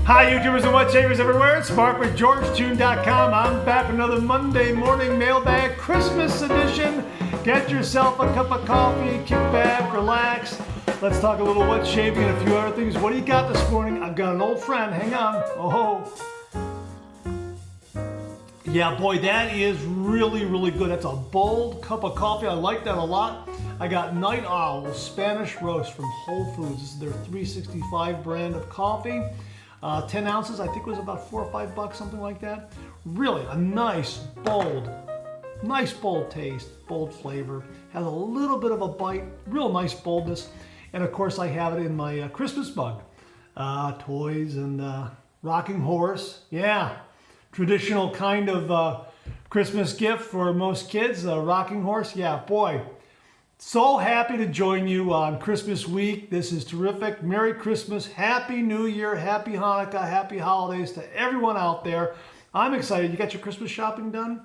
Hi YouTubers and what shavers everywhere, it's Mark with GeorgeTune.com. I'm back with another Monday morning mailbag Christmas edition. Get yourself a cup of coffee, kick back, relax. Let's talk a little wet shaving and a few other things. What do you got this morning? I've got an old friend, hang on. Oh, yeah, boy, that is really good. That's a bold cup of coffee. I like that a lot. I got Night Owl Spanish Roast from Whole Foods. This is their 365 brand of coffee. 10 ounces, I think it was about $4 or $5, something like that. Really a nice bold taste, bold flavor. Has a little bit of a bite, real nice boldness. And of course I have it in my Christmas mug. Toys and rocking horse, yeah. Traditional kind of Christmas gift for most kids, a rocking horse. Yeah, boy, so happy to join you on Christmas week. This is terrific. Merry Christmas, Happy New Year, Happy Hanukkah, Happy Holidays to everyone out there. I'm excited. You got your Christmas shopping done?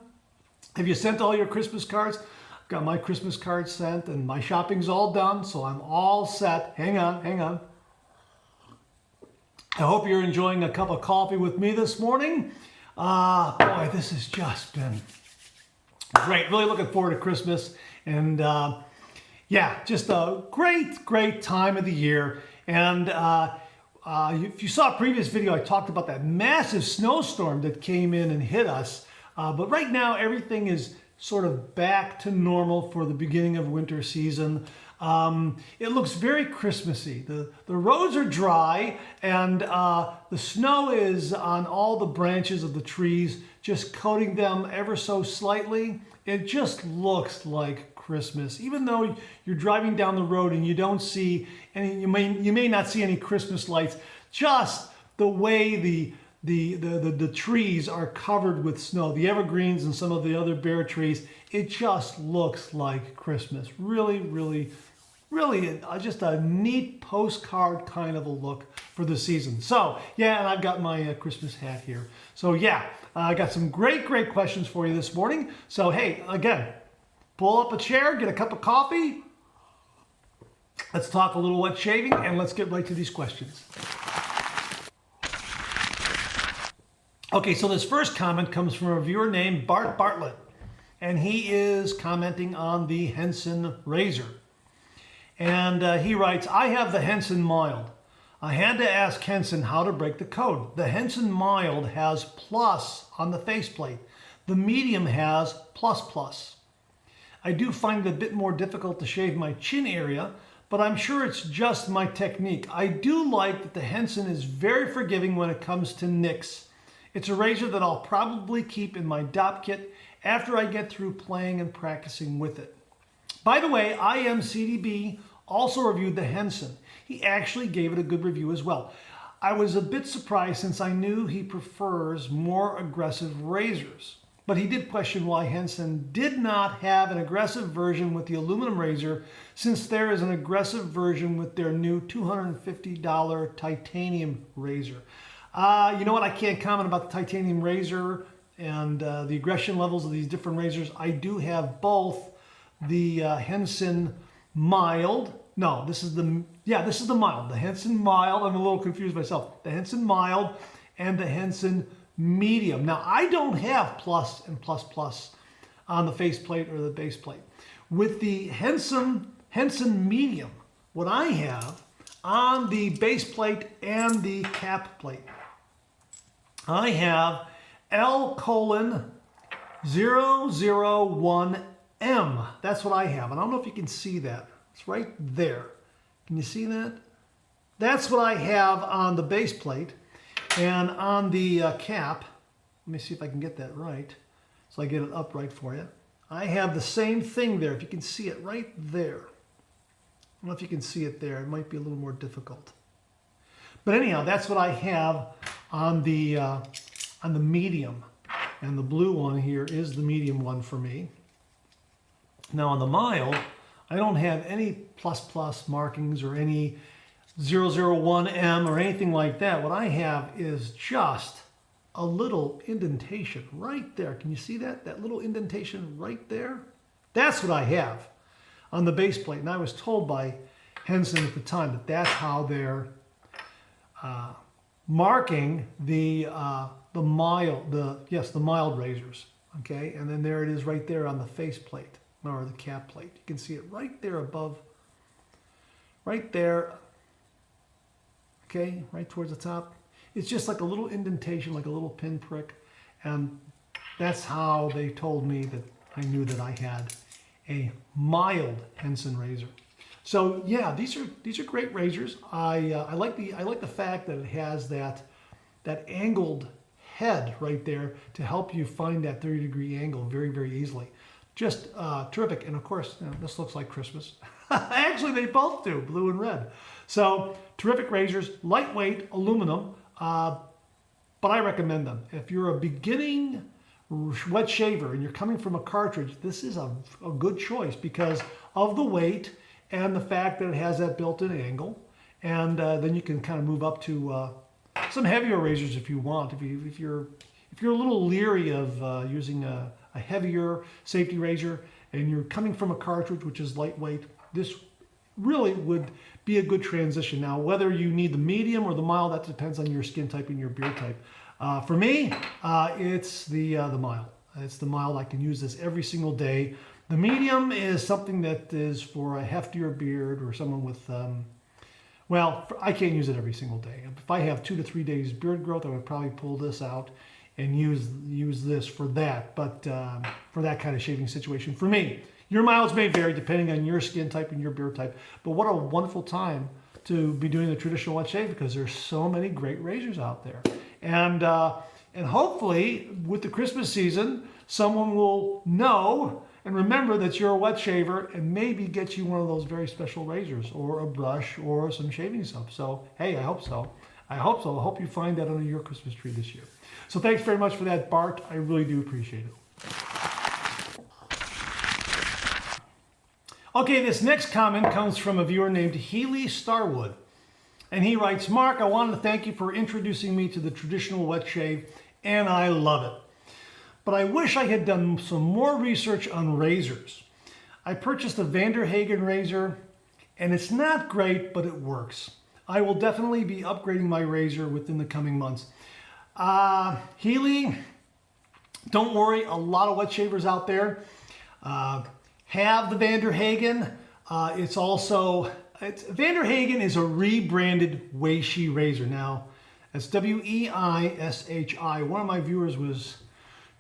Have you sent all your Christmas cards? I've got my Christmas cards sent and my shopping's all done, so I'm all set. Hang on. I hope you're enjoying a cup of coffee with me this morning. Boy, this has just been great. Really looking forward to Christmas. And yeah, just a great time of the year. And if you saw a previous video, I talked about that massive snowstorm that came in and hit us. But right now, everything is sort of back to normal for the beginning of winter season. It looks very Christmassy. The roads are dry and the snow is on all the branches of the trees, just coating them ever so slightly. It just looks like Christmas. Even though you're driving down the road and you don't see any, you may not see any Christmas lights, just the way the trees are covered with snow, the evergreens and some of the other bare trees, it just looks like Christmas. Really just a neat postcard kind of a look for the season. So yeah, and I've got my Christmas hat here. So yeah, I got some great questions for you this morning. So hey, again, pull up a chair, get a cup of coffee. Let's talk a little wet shaving and let's get right to these questions. Okay, so this first comment comes from a viewer named Bart Bartlett, and he is commenting on the Henson Razor. And he writes, I have the Henson Mild. I had to ask Henson how to break the code. The Henson Mild has plus on the faceplate. The medium has plus. I do find it a bit more difficult to shave my chin area, but I'm sure it's just my technique. I do like that the Henson is very forgiving when it comes to nicks. It's a razor that I'll probably keep in my DOP kit after I get through playing and practicing with it. By the way, IMCDB also reviewed the Henson. He actually gave it a good review as well. I was a bit surprised since I knew he prefers more aggressive razors. But he did question why Henson did not have an aggressive version with the aluminum razor, since there is an aggressive version with their new $250 titanium razor. You know what? I can't comment about the titanium razor and the aggression levels of these different razors. I do have both the Henson Mild. No, this is the Mild. The Henson Mild. I'm a little confused myself. The Henson Mild and the Henson Medium. Now, I don't have plus and plus on the faceplate or the base plate. With the Henson Medium, what I have on the base plate and the cap plate, I have L:001M. That's what I have. And I don't know if you can see that. It's right there. Can you see that? That's what I have on the base plate. And on the cap, let me see if I can get that right, so I get it upright for you. I have the same thing there, if you can see it right there. I don't know if you can see it there. It might be a little more difficult. But anyhow, that's what I have on the medium. And the blue one here is the medium one for me. Now on the Mild, I don't have any plus markings or any 001M or anything like that. What I have is just a little indentation right there. Can you see that? That little indentation right there? That's what I have on the base plate. And I was told by Henson at the time that that's how their marking the mild razors. Okay, and then there it is right there on the face plate or the cap plate. You can see it right there above, right there. Okay, right towards the top. It's just like a little indentation, like a little pinprick, and that's how they told me that I knew that I had a mild Henson razor. So yeah, these are great razors. I like the fact that it has that angled head right there to help you find that 30-degree angle very, very easily. Just terrific. And of course, you know, this looks like Christmas. Actually, they both do, blue and red. So terrific razors, lightweight, aluminum, but I recommend them. If you're a beginning wet shaver and you're coming from a cartridge, this is a good choice because of the weight and the fact that it has that built-in angle. And then you can kind of move up to some heavier razors if you want. If you're a little leery of using a heavier safety razor and you're coming from a cartridge which is lightweight, this really would be a good transition. Now, whether you need the medium or the mild, that depends on your skin type and your beard type. For me, it's the mild. It's the mild. I can use this every single day. The medium is something that is for a heftier beard or someone with, well, I can't use it every single day. If I have 2 to 3 days beard growth, I would probably pull this out and use this for that. But for that kind of shaving situation, for me, your miles may vary depending on your skin type and your beard type. But what a wonderful time to be doing the traditional wet shave because there's so many great razors out there. And hopefully with the Christmas season, someone will know and remember that you're a wet shaver and maybe get you one of those very special razors or a brush or some shaving soap. So, hey, I hope so. I hope so. I hope you find that under your Christmas tree this year. So thanks very much for that, Bart. I really do appreciate it. Okay, this next comment comes from a viewer named Healy Starwood. And he writes, Mark, I wanted to thank you for introducing me to the traditional wet shave, and I love it. But I wish I had done some more research on razors. I purchased a Vanderhagen razor, and it's not great, but it works. I will definitely be upgrading my razor within the coming months. Healy, don't worry, a lot of wet shavers out there have the Vanderhagen. Vanderhagen is a rebranded Weishi razor. Now, that's W-E-I-S-H-I. One of my viewers was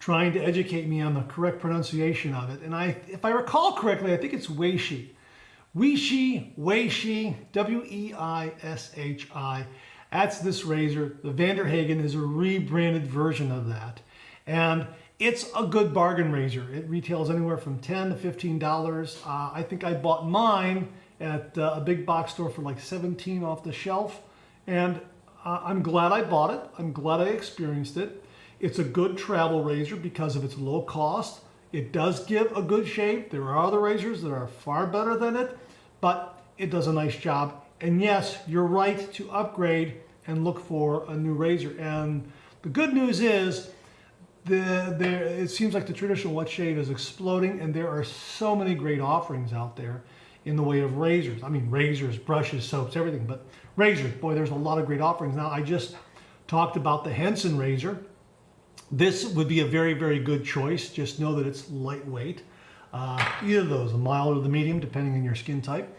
trying to educate me on the correct pronunciation of it. And if I recall correctly, I think it's Weishi. Weishi, W-E-I-S-H-I. That's this razor. The Vanderhagen is a rebranded version of that. And it's a good bargain razor. It retails anywhere from $10 to $15. I think I bought mine at a big box store for like $17 off the shelf. And I'm glad I bought it. I'm glad I experienced it. It's a good travel razor because of its low cost. It does give a good shave. There are other razors that are far better than it, but it does a nice job. And yes, you're right to upgrade and look for a new razor. And the good news is, it seems like the traditional wet shave is exploding, and there are so many great offerings out there in the way of razors. I mean, razors, brushes, soaps, everything, but razors, boy, there's a lot of great offerings. Now, I just talked about the Henson razor. This would be a very, very good choice. Just know that it's lightweight. Either of those, the mild or the medium, depending on your skin type.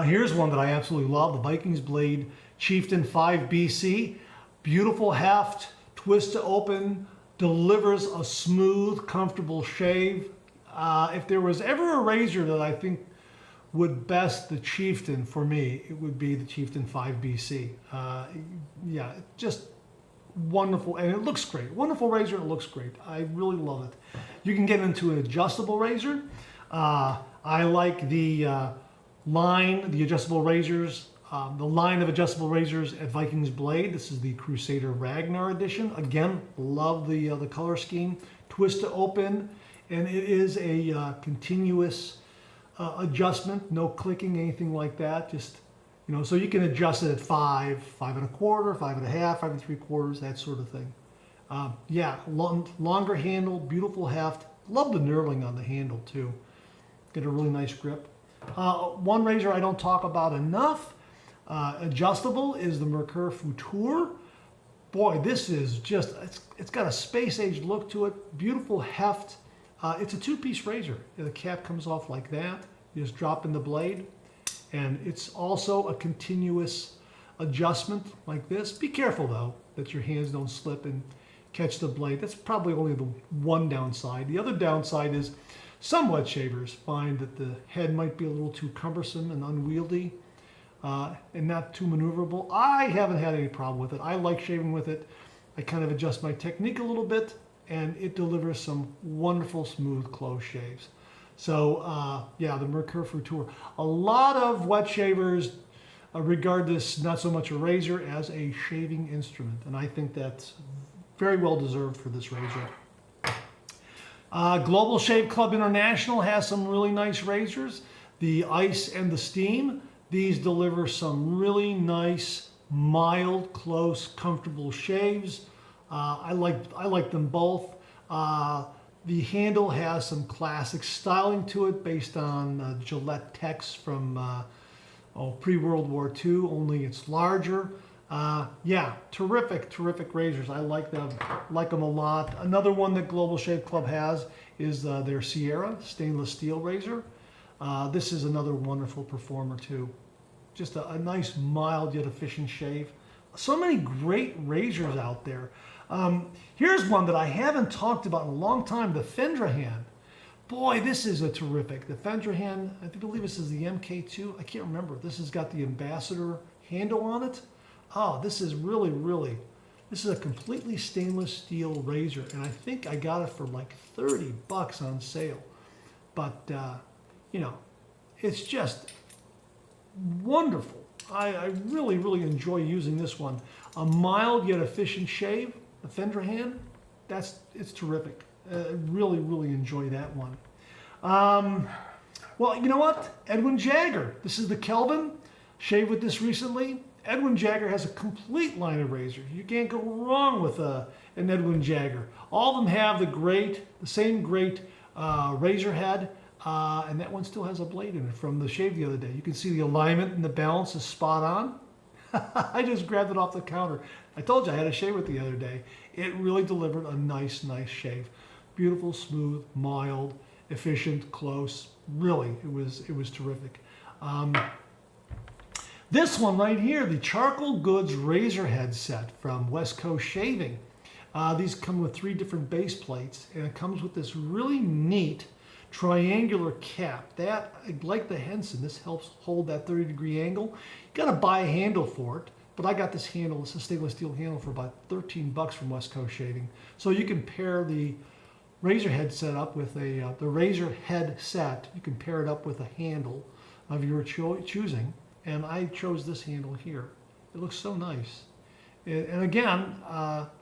Here's one that I absolutely love, the Vikings Blade Chieftain 5BC. Beautiful heft, twist to open, delivers a smooth, comfortable shave. If there was ever a razor that I think would best the Chieftain for me, it would be the Chieftain 5BC. Yeah, just wonderful, and it looks great. Wonderful razor, it looks great. I really love it. You can get into an adjustable razor. I like the the adjustable razors, the line of adjustable razors at Vikings Blade. This is the Crusader Ragnar edition. Again, love the color scheme. Twist to open, and it is a continuous adjustment, no clicking, anything like that. Just, you know, so you can adjust it at 5, 5 1/4, 5 1/2, 5 3/4, that sort of thing. Yeah, longer handle, beautiful heft. Love the knurling on the handle too. Get a really nice grip. One razor I don't talk about enough, adjustable, is the Mercure Futur. boy, this is just, it's got a space-age look to it, beautiful heft. It's a two-piece razor. The cap comes off like that. You just drop in the blade. And it's also a continuous adjustment like this. Be careful though, that your hands don't slip and catch the blade. That's probably only the one downside. The other downside is some wet shavers find that the head might be a little too cumbersome and unwieldy and not too maneuverable. I haven't had any problem with it. I like shaving with it. I kind of adjust my technique a little bit and it delivers some wonderful smooth close shaves. So yeah, the Mercure Futur. A lot of wet shavers regard this not so much a razor as a shaving instrument, and I think that's very well deserved for this razor. Global Shave Club International has some really nice razors. The Ice and the Steam. These deliver some really nice, mild, close, comfortable shaves. I like them both. The handle has some classic styling to it based on Gillette Techs from pre-World War II, only it's larger. Yeah, terrific razors. I like them a lot. Another one that Global Shave Club has is their Sierra stainless steel razor. This is another wonderful performer too. Just a nice, mild yet efficient shave. So many great razors out there. Here's one that I haven't talked about in a long time, the Fendrahan. Boy, this is a terrific. The Fendrahan, I believe this is the MK2. I can't remember. This has got the Ambassador handle on it. Oh, this is really, this is a completely stainless steel razor. And I think I got it for like 30 bucks on sale. But, you know, it's just wonderful. I really enjoy using this one. A mild yet efficient shave. The Fendrahan, it's terrific. Really enjoy that one. Well, you know what? Edwin Jagger. This is the Kelvin. Shaved with this recently. Edwin Jagger has a complete line of razors. You can't go wrong with an Edwin Jagger. All of them have the same great razor head, and that one still has a blade in it from the shave the other day. You can see the alignment and the balance is spot on. I just grabbed it off the counter. I told you I had a shave it the other day. It really delivered a nice shave. Beautiful, smooth, mild, efficient, close. Really, it was terrific. This one right here, the Charcoal Goods Razor Head set from West Coast Shaving. These come with 3 different base plates, and it comes with this really neat triangular cap. That, like the Henson, this helps hold that 30-degree angle. You gotta buy a handle for it, but I got this handle, it's a stainless steel handle for about 13 bucks from West Coast Shaving. So you can pair the razor head set up with the razor head set. You can pair it up with a handle of your choosing, and I chose this handle here. It looks so nice. And again,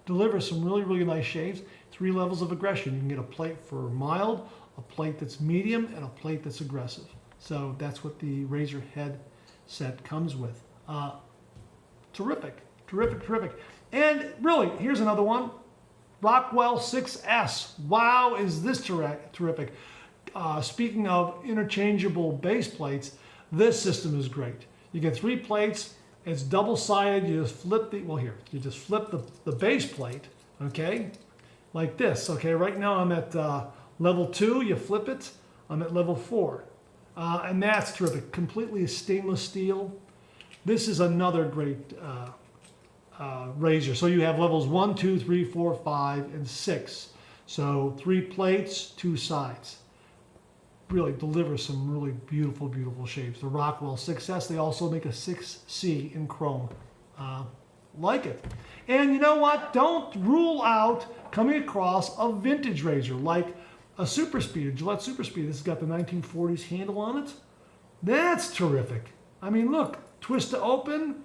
delivers some really nice shaves. 3 levels of aggression. You can get a plate for mild, a plate that's medium, and a plate that's aggressive. So that's what the razor head set comes with. Terrific. And really, here's another one. Rockwell 6S. Wow, is this terrific. Speaking of interchangeable base plates, this system is great. You get 3 plates. It's double-sided. You just flip you just flip the base plate, okay, like this. Okay, right now I'm at level 2. You flip it. I'm at level 4. And that's terrific. Completely stainless steel. This is another great razor. So you have levels 1, 2, 3, 4, 5, and 6. So 3 plates, 2 sides. Really delivers some really beautiful shaves. The Rockwell 6S, they also make a 6C in chrome. Like it. And you know what? Don't rule out coming across a vintage razor like a Super Speed, a Gillette Super Speed. This has got the 1940s handle on it. That's terrific. I mean, look, twist to open.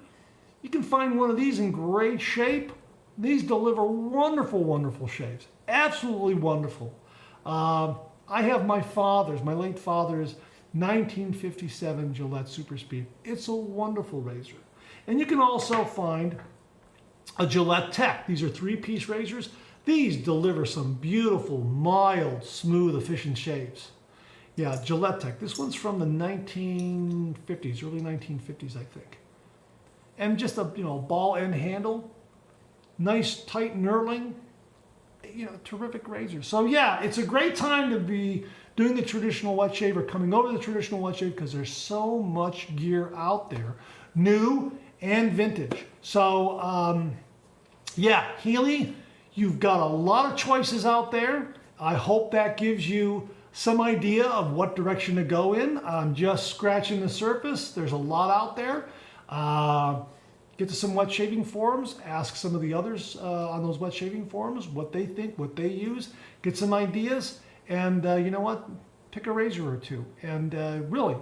You can find one of these in great shape. These deliver wonderful shaves. Absolutely wonderful. I have my late father's 1957 Gillette Super Speed. It's a wonderful razor. And you can also find a Gillette Tech. These are 3-piece razors. These deliver some beautiful, mild, smooth, efficient shaves. Yeah, Gillette Tech. This one's from the 1950s, early 1950s, I think. And just a ball end handle. nice tight knurling. You know, terrific razor. So yeah, it's a great time to be doing the traditional wet shave or coming over to the traditional wet shave because there's so much gear out there, new and vintage. So yeah, Healy, you've got a lot of choices out there. I hope that gives you some idea of what direction to go in. I'm just scratching the surface. There's a lot out there. Get to some wet shaving forums, ask some of the others on those wet shaving forums what they think, what they use, get some ideas, and you know what? Pick a razor or two, and really,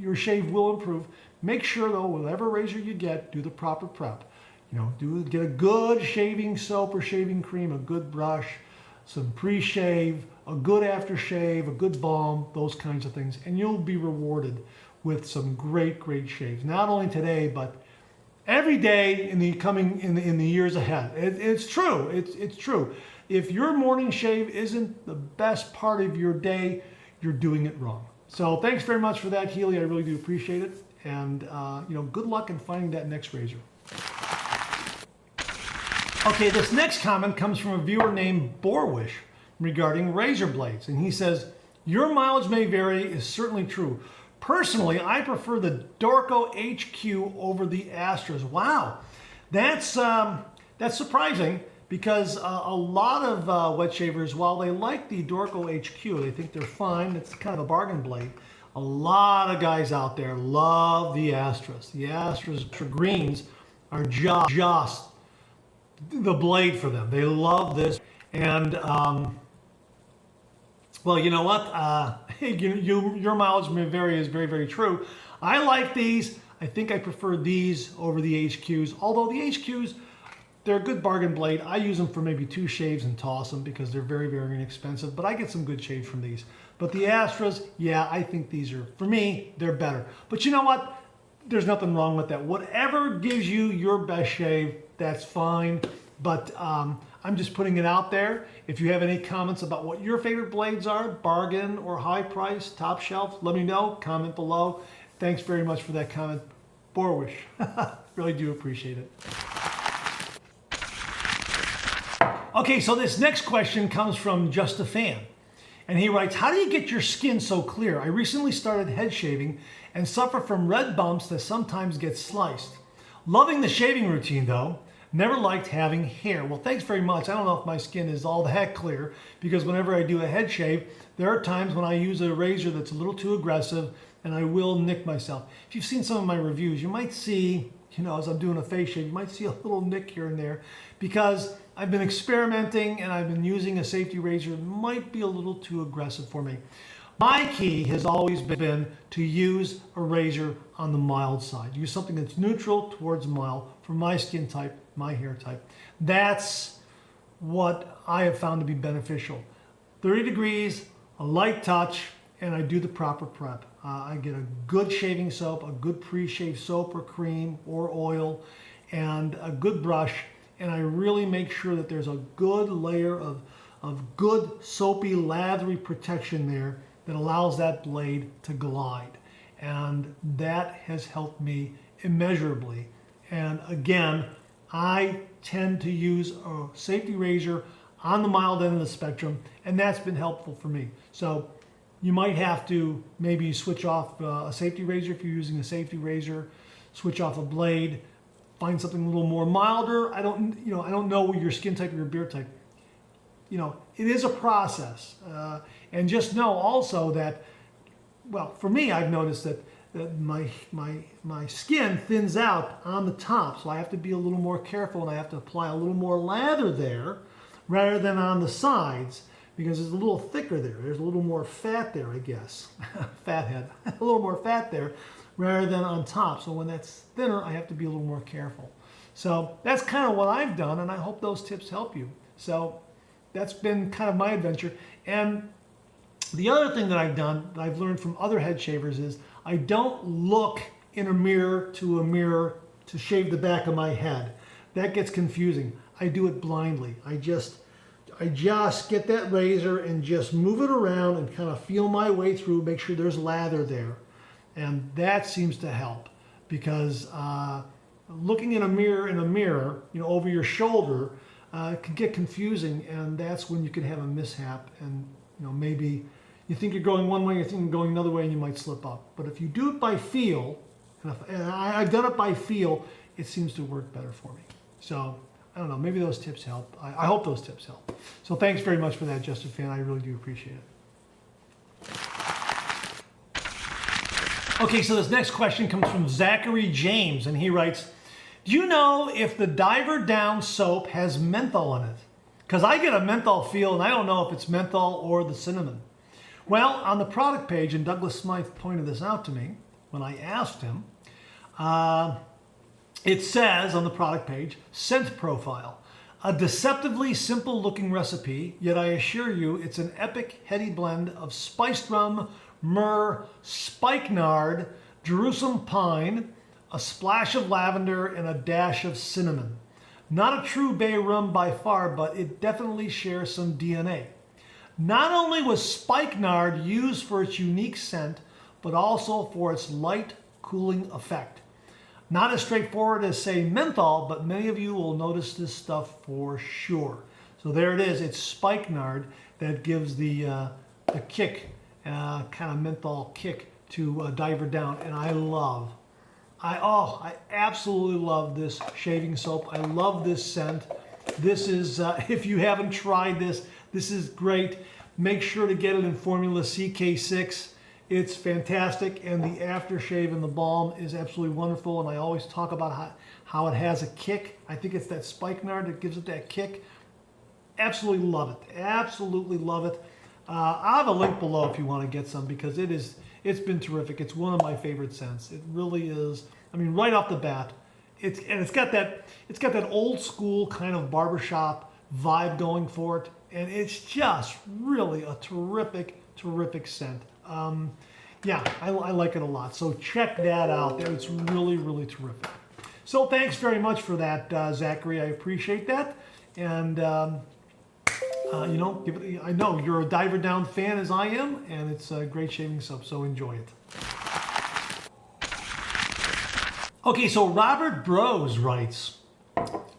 your shave will improve. Make sure though, whatever razor you get, do the proper prep. You know, get a good shaving soap or shaving cream, a good brush, some pre-shave, a good aftershave, a good balm, those kinds of things, and you'll be rewarded with some great, great shaves. Not only today, but every day in the years ahead. It's true. It's true. If your morning shave isn't the best part of your day, you're doing it wrong. So thanks very much for that, Healy. I really do appreciate it. And you know, good luck in finding that next razor. Okay, this next comment comes from a viewer named Borwish regarding razor blades, and he says, "Your mileage may vary is certainly true. Personally, I prefer the Dorco HQ over the Astras." Wow, that's surprising because a lot of wet shavers, while they like the Dorco HQ, they think they're fine. It's kind of a bargain blade. A lot of guys out there love the Astras. The Astras greens are just the blade for them. They love this, and well, you know what? Your mileage may vary is very, very true. I like these. I think I prefer these over the HQs. Although the HQs, they're a good bargain blade. I use them for maybe 2 shaves and toss them because they're very, very inexpensive. But I get some good shaves from these. But the Astras, yeah, I think these are, for me, they're better. But you know what? There's nothing wrong with that. Whatever gives you your best shave, that's fine. But I'm just putting it out there. If you have any comments about what your favorite blades are, bargain or high price, top shelf, let me know. Comment below. Thanks very much for that comment, Borwish. Really do appreciate it. Okay, so this next question comes from Just a Fan. And he writes, "How do you get your skin so clear? I recently started head shaving and suffer from red bumps that sometimes get sliced. Loving the shaving routine though. Never liked having hair." Well, thanks very much. I don't know if my skin is all the heck clear because whenever I do a head shave, there are times when I use a razor that's a little too aggressive and I will nick myself. If you've seen some of my reviews, you might see, you know, as I'm doing a face shave, you might see a little nick here and there because I've been experimenting and I've been using a safety razor. It might be a little too aggressive for me. My key has always been to use a razor on the mild side. Use something that's neutral towards mild for my skin type, my hair type. That's what I have found to be beneficial. 30 degrees, a light touch, and I do the proper prep. I get a good shaving soap, a good pre-shave soap or cream or oil, and a good brush, and I really make sure that there's a good layer of good soapy, lathery protection there that allows that blade to glide. And that has helped me immeasurably. And again, I tend to use a safety razor on the mild end of the spectrum, and that's been helpful for me. So you might have to maybe switch off a safety razor if you're using a safety razor, switch off a blade, find something a little more milder. I don't know your skin type or your beard type. You know, it is a process. And just know also that, well, for me, I've noticed that my skin thins out on the top, so I have to be a little more careful and I have to apply a little more lather there rather than on the sides because it's a little thicker there. There's a little more fat there, I guess. Fathead. A little more fat there rather than on top. So when that's thinner, I have to be a little more careful. So that's kind of what I've done, and I hope those tips help you. So that's been kind of my adventure. And the other thing that I've done, that I've learned from other head shavers, is I don't look in a mirror to shave the back of my head. That gets confusing. I do it blindly. I just get that razor and just move it around and kind of feel my way through, make sure there's lather there. And that seems to help because looking in a mirror, over your shoulder, can get confusing, and that's when you can have a mishap. And maybe you think you're going one way, you think you're going another way, and you might slip up. But if you do it by feel, and I've done it by feel, it seems to work better for me. So I don't know, maybe those tips help. I hope those tips help. So thanks very much for that, Justin Fan. I really do appreciate it. Okay, so this next question comes from Zachary James, and he writes, do you know if the Diver Down soap has menthol in it? Because I get a menthol feel, and I don't know if it's menthol or the cinnamon. Well, on the product page, and Douglas Smythe pointed this out to me when I asked him, it says on the product page, scent profile. A deceptively simple looking recipe, yet I assure you it's an epic heady blend of spiced rum, myrrh, spikenard, Jerusalem pine, a splash of lavender, and a dash of cinnamon. Not a true bay rum by far, but it definitely shares some DNA. Not only was spikenard used for its unique scent, but also for its light cooling effect. Not as straightforward as, say, menthol, but many of you will notice this stuff for sure. So there it is. It's spikenard that gives the kick, kind of menthol kick to Diver Down. And I absolutely love this shaving soap. I love this scent. This is, if you haven't tried this, this is great. Make sure to get it in formula CK6. It's fantastic, and the aftershave and the balm is absolutely wonderful. And I always talk about how it has a kick. I think it's that spikenard that gives it that kick. Absolutely love it. Absolutely love it. I'll have a link below if you want to get some, because it's been terrific. It's one of my favorite scents. It really is. I mean, right off the bat, it's got that old school kind of barbershop vibe going for it, and it's just really a terrific scent. Yeah, I like it a lot. So check that out. It's really terrific. So thanks very much for that, Zachary. I appreciate that. And I know you're a Diver Down fan as I am, and it's a great shaving soap. So enjoy it. Okay, so Robert Bros writes,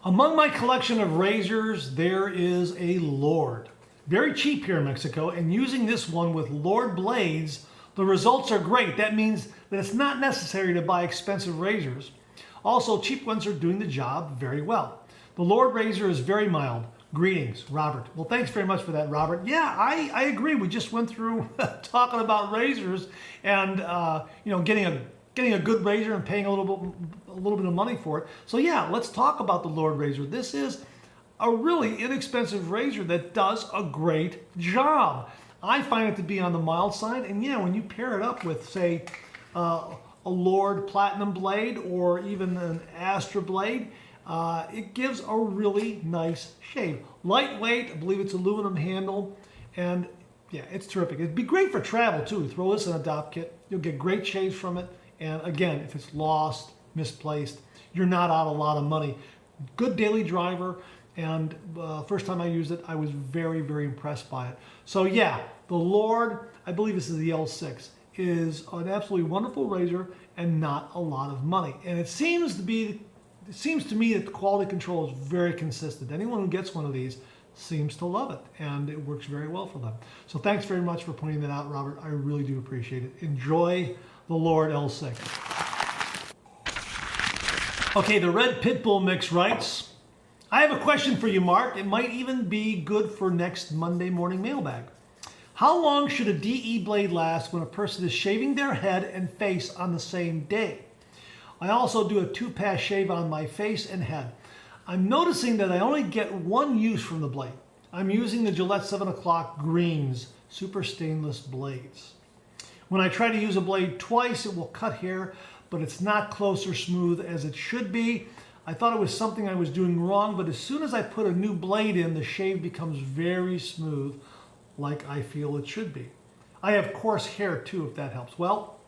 among my collection of razors, there is a Lord. Very cheap here in Mexico, and using this one with Lord blades, the results are great. That means that it's not necessary to buy expensive razors. Also, cheap ones are doing the job very well. The Lord razor is very mild. Greetings, Robert. Well, thanks very much for that, Robert. Yeah, I agree. We just went through talking about razors and getting a good razor and paying a little bit of money for it. So yeah, let's talk about the Lord razor. This is a really inexpensive razor that does a great job. I find it to be on the mild side, and yeah, when you pair it up with, say, a Lord Platinum blade or even an Astra blade, it gives a really nice shave. Lightweight, I believe it's aluminum handle, and yeah, it's terrific. It'd be great for travel too. Throw this in a DOP kit. You'll get great shaves from it, and again, if it's lost, misplaced, you're not out a lot of money. Good daily driver. And first time I used it, I was very impressed by it. So yeah, the Lord, I believe this is the L6, is an absolutely wonderful razor and not a lot of money. And it seems to me that the quality control is very consistent. Anyone who gets one of these seems to love it, and it works very well for them. So thanks very much for pointing that out, Robert. I really do appreciate it. Enjoy the Lord L6. Okay, the Red Pitbull Mix writes, I have a question for you, Mark. It might even be good for next Monday morning mailbag. How long should a DE blade last when a person is shaving their head and face on the same day? I also do a 2-pass shave on my face and head. I'm noticing that I only get one use from the blade. I'm using the Gillette 7 o'clock Greens Super Stainless blades. When I try to use a blade twice, it will cut hair, but it's not close or smooth as it should be. I thought it was something I was doing wrong, but as soon as I put a new blade in, the shave becomes very smooth, like I feel it should be. I have coarse hair too, if that helps. Well,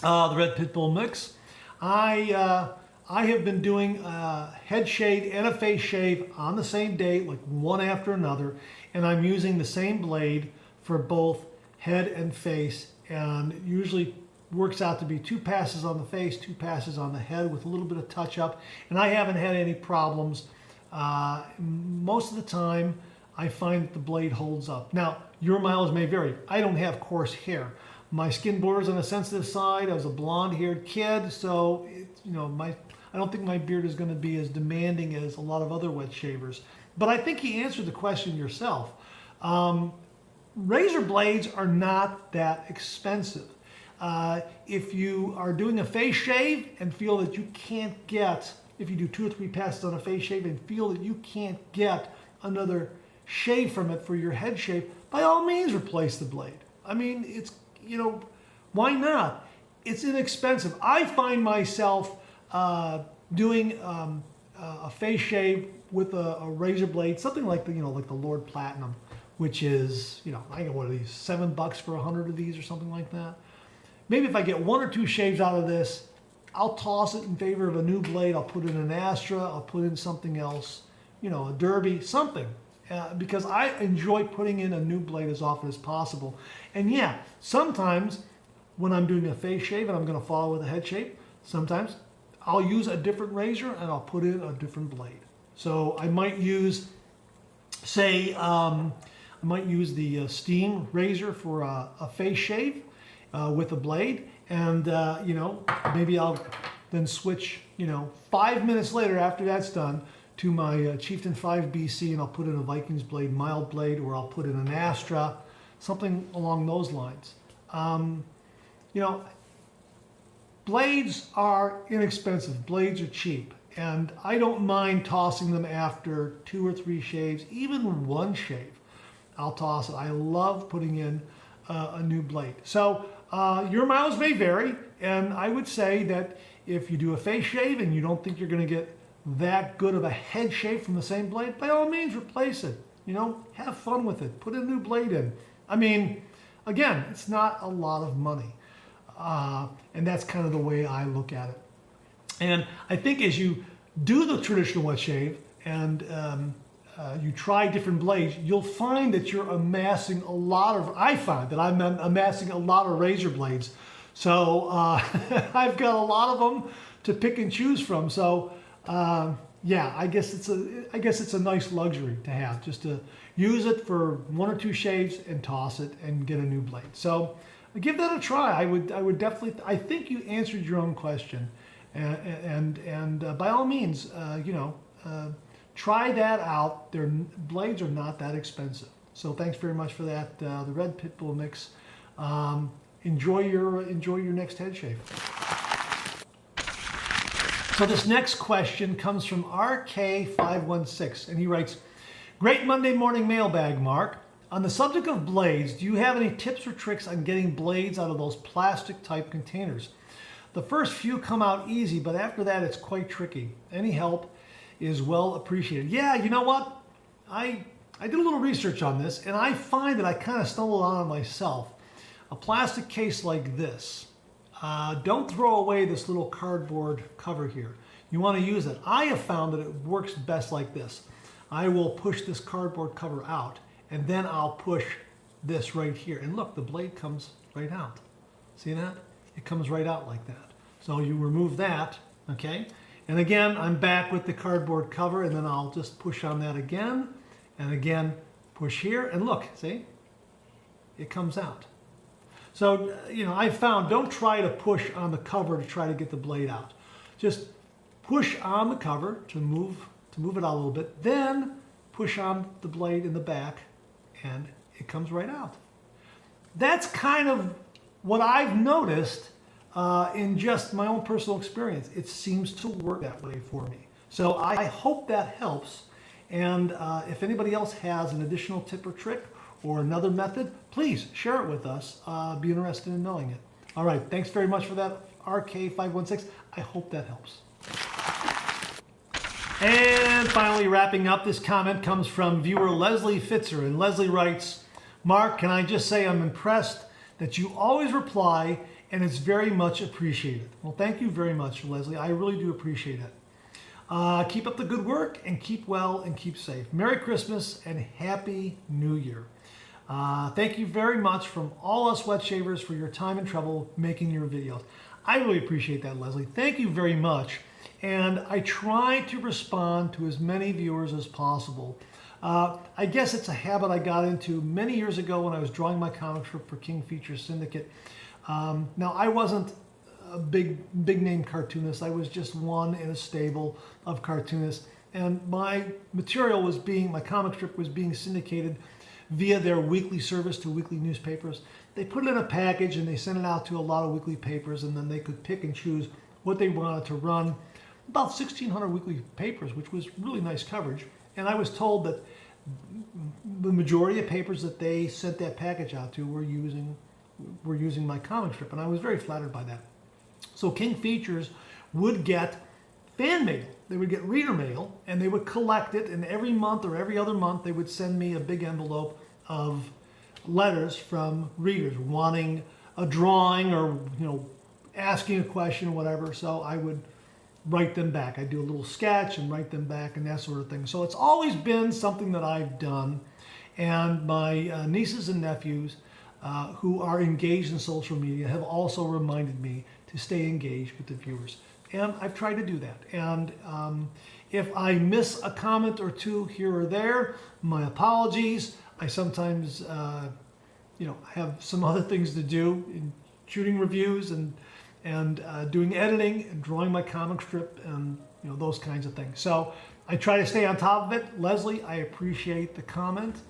the Red Pitbull Mix, I have been doing a head shave and a face shave on the same day, like one after another, and I'm using the same blade for both head and face, and usually works out to be 2 passes on the face, 2 passes on the head with a little bit of touch up, and I haven't had any problems. Most of the time, I find that the blade holds up. Now, your mileage may vary. I don't have coarse hair. My skin border's on the sensitive side. I was a blonde-haired kid, so I don't think my beard is going to be as demanding as a lot of other wet shavers. But I think you answered the question yourself. Razor blades are not that expensive. If you are doing a face shave and feel that you can't get, if you do 2 or 3 passes on a face shave and feel that you can't get another shave from it for your head shave, by all means replace the blade. I mean, it's, why not? It's inexpensive. I find myself doing a face shave with a razor blade, something like the Lord Platinum, which is, I get what are these, $7 for 100 of these or something like that. Maybe if I get 1 or 2 shaves out of this, I'll toss it in favor of a new blade. I'll put in an Astra. I'll put in something else, a Derby, something. Because I enjoy putting in a new blade as often as possible. And yeah, sometimes when I'm doing a face shave and I'm going to follow with a head shave, sometimes I'll use a different razor and I'll put in a different blade. So I might use, say, the steam razor for a face shave with a blade, and maybe I'll then switch 5 minutes later after that's done to my Chieftain 5 BC, and I'll put in a Vikings blade, mild blade, or I'll put in an Astra, something along those lines. Blades are inexpensive. Blades are cheap. And I don't mind tossing them after 2 or 3 shaves, even 1 shave. I'll toss it. I love putting in a new blade. So your miles may vary, and I would say that if you do a face shave and you don't think you're going to get that good of a head shave from the same blade, by all means replace it. Have fun with it. Put a new blade in. I mean, again, it's not a lot of money. And that's kind of the way I look at it. And I think as you do the traditional wet shave and you try different blades, you'll find that you're amassing a lot of, I find that I'm amassing a lot of razor blades. So I've got a lot of them to pick and choose from. So yeah, I guess it's a nice luxury to have, just to use it for 1 or 2 shaves and toss it and get a new blade. So give that a try. I would definitely, I think you answered your own question. And by all means, try that out. Their blades are not that expensive. So thanks very much for that. The Red Pitbull mix. Enjoy your next head shave. So this next question comes from RK516, and he writes, "Great Monday morning mailbag, Mark. On the subject of blades, do you have any tips or tricks on getting blades out of those plastic type containers? The first few come out easy, but after that it's quite tricky. Any help is well appreciated." Yeah, you know what? I did a little research on this, and I find that I kind of stumbled on it myself. A plastic case like this. Don't throw away this little cardboard cover here. You want to use it. I have found that it works best like this. I will push this cardboard cover out, and then I'll push this right here. And look, the blade comes right out. See that? It comes right out like that. So you remove that, okay? And again, I'm back with the cardboard cover, and then I'll just push on that again, and again, push here, and look, see? It comes out. So, I've found, don't try to push on the cover to try to get the blade out. Just push on the cover to move it out a little bit, then push on the blade in the back, and it comes right out. That's kind of what I've noticed in just my own personal experience. It seems to work that way for me. So I hope that helps. And if anybody else has an additional tip or trick or another method, please share it with us. Be interested in knowing it. All right, thanks very much for that, RK516. I hope that helps. And finally, wrapping up, this comment comes from viewer Leslie Fitzer. And Leslie writes, "Mark, can I just say I'm impressed that you always reply, and it's very much appreciated." Well, thank you very much, Leslie. I really do appreciate it. Keep up the good work, and keep well, and keep safe. Merry Christmas, and Happy New Year. Thank you very much from all us wet shavers for your time and trouble making your videos. I really appreciate that, Leslie. Thank you very much. And I try to respond to as many viewers as possible. I guess it's a habit I got into many years ago when I was drawing my comic strip for King Features Syndicate. Now, I wasn't a big name cartoonist. I was just one in a stable of cartoonists. And my material was my comic strip was being syndicated via their weekly service to weekly newspapers. They put it in a package and they sent it out to a lot of weekly papers, and then they could pick and choose what they wanted to run. About 1,600 weekly papers, which was really nice coverage. And I was told that the majority of papers that they sent that package out to were using my comic strip, and I was very flattered by that. So King Features would get fan mail. They would get reader mail, and they would collect it, and every month or every other month they would send me a big envelope of letters from readers wanting a drawing or asking a question or whatever. So I would write them back. I'd do a little sketch and write them back and that sort of thing. So it's always been something that I've done, and my nieces and nephews who are engaged in social media have also reminded me to stay engaged with the viewers. And I've tried to do that. And if I miss a comment or two here or there, my apologies. I sometimes, have some other things to do in shooting reviews and doing editing and drawing my comic strip and those kinds of things. So I try to stay on top of it. Leslie, I appreciate the comment.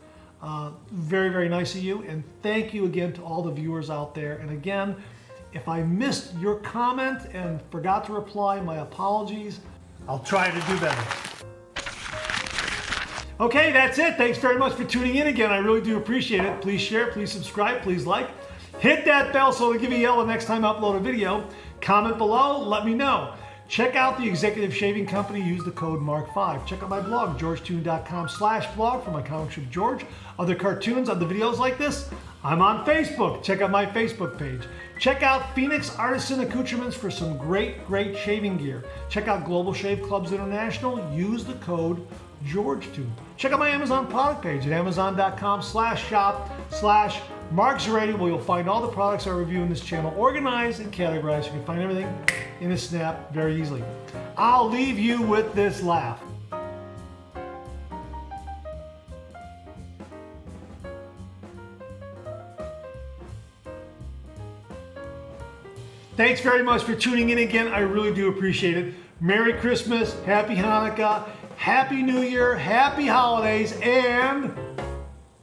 Very, very nice of you. And thank you again to all the viewers out there. And again, if I missed your comment and forgot to reply, my apologies. I'll try to do better. Okay, that's it. Thanks very much for tuning in again. I really do appreciate it. Please share, please subscribe, please like. Hit that bell so it'll give you a yell the next time I upload a video. Comment below, let me know. Check out the Executive Shaving Company. Use the code MARK5. Check out my blog, georgetoon.com/blog for my comic strip George. Other cartoons, other videos like this. I'm on Facebook. Check out my Facebook page. Check out Phoenix Artisan Accoutrements for some great shaving gear. Check out Global Shave Clubs International. Use the code GeorgeToon. Check out my Amazon product page at amazon.com/shop/MarkZerati, where you'll find all the products I review in this channel organized and categorized. You can find everything in a snap very easily. I'll leave you with this laugh. Thanks very much for tuning in again. I really do appreciate it. Merry Christmas, Happy Hanukkah, Happy New Year, Happy Holidays, and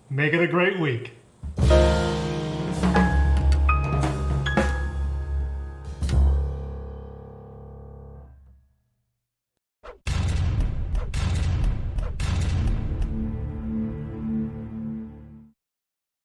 make it a great week.